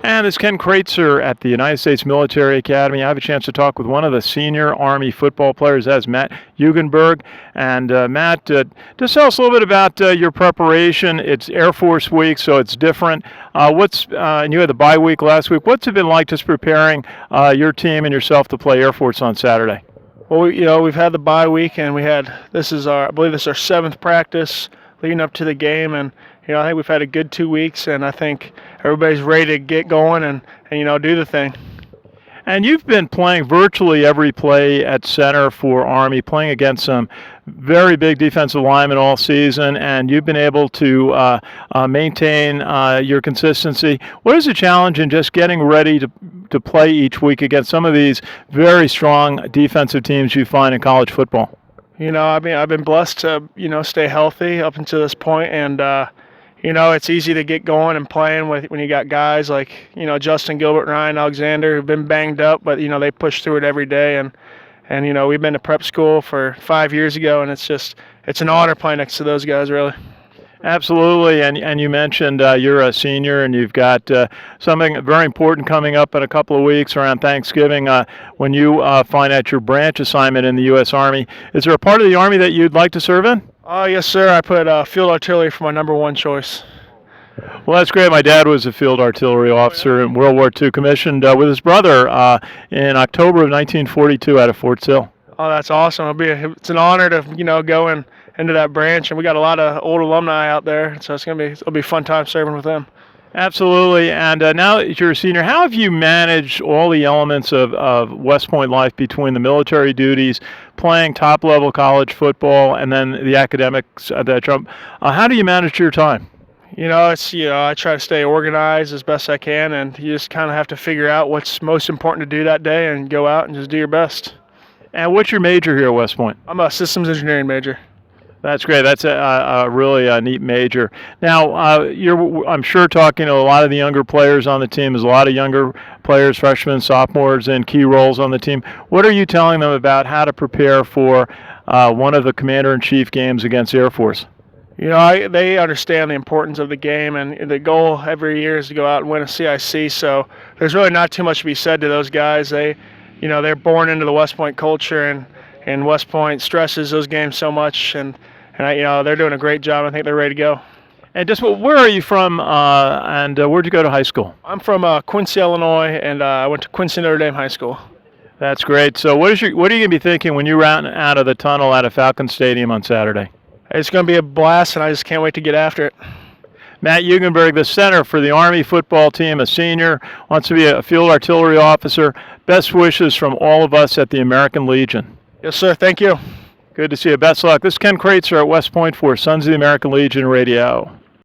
And this is Ken Kraetzer at the United States Military Academy. I have a chance to talk with one of the senior Army football players, that's Matt Hugenberg. And Matt, just tell us a little bit about your preparation. It's Air Force Week, so it's different. And you had the bye week last week. What's it been like just preparing your team and yourself to play Air Force on Saturday? Well, we've had the bye week, and I believe this is our 7th practice leading up to the game, and I think we've had a good 2 weeks, and I think everybody's ready to get going and do the thing. And you've been playing virtually every play at center for Army, playing against some very big defensive linemen all season, and you've been able to maintain your consistency. What is the challenge in just getting ready to play each week against some of these very strong defensive teams you find in college football? I've been blessed to, stay healthy up until this point, and it's easy to get going and playing when you got guys like, Justin Gilbert, Ryan Alexander, who've been banged up, but, they push through it every day. And we've been to prep school for 5 years ago, and it's an honor playing next to those guys, really. Absolutely, and you mentioned you're a senior, and you've got something very important coming up in a couple of weeks around Thanksgiving when you find out your branch assignment in the U.S. Army. Is there a part of the Army that you'd like to serve in? Yes, sir. I put field artillery for my number one choice. Well, that's great. My dad was a field artillery officer in World War II, commissioned with his brother in October of 1942 out of Fort Sill. Oh, that's awesome. It's an honor to go into that branch, and we got a lot of old alumni out there, so it'll be a fun time serving with them. Absolutely. And now that you're a senior, how have you managed all the elements of West Point life between the military duties, playing top-level college football, and then the academics that jump? How do you manage your time? I try to stay organized as best I can, and you just kind of have to figure out what's most important to do that day and go out and just do your best. And what's your major here at West Point? I'm a systems engineering major. That's great. That's a really neat major. Now, you're, I'm sure, talking to a lot of the younger players on the team. There's a lot of younger players, freshmen, sophomores, in key roles on the team. What are you telling them about how to prepare for one of the Commander-in-Chief games against Air Force? They understand the importance of the game, and the goal every year is to go out and win a CIC, so there's really not too much to be said to those guys. They're born into the West Point culture, and West Point stresses those games so much, and they're doing a great job. I think they're ready to go. And just where are you from, and where'd you go to high school? I'm from Quincy, Illinois, and I went to Quincy Notre Dame High School. That's great. So what are you going to be thinking when you run out of the tunnel out of Falcon Stadium on Saturday? It's going to be a blast, and I just can't wait to get after it. Matt Hugenberg, the center for the Army football team, a senior, wants to be a field artillery officer. Best wishes from all of us at the American Legion. Yes, sir. Thank you. Good to see you. Best luck. This is Ken Kraetzer at West Point for Sons of the American Legion Radio.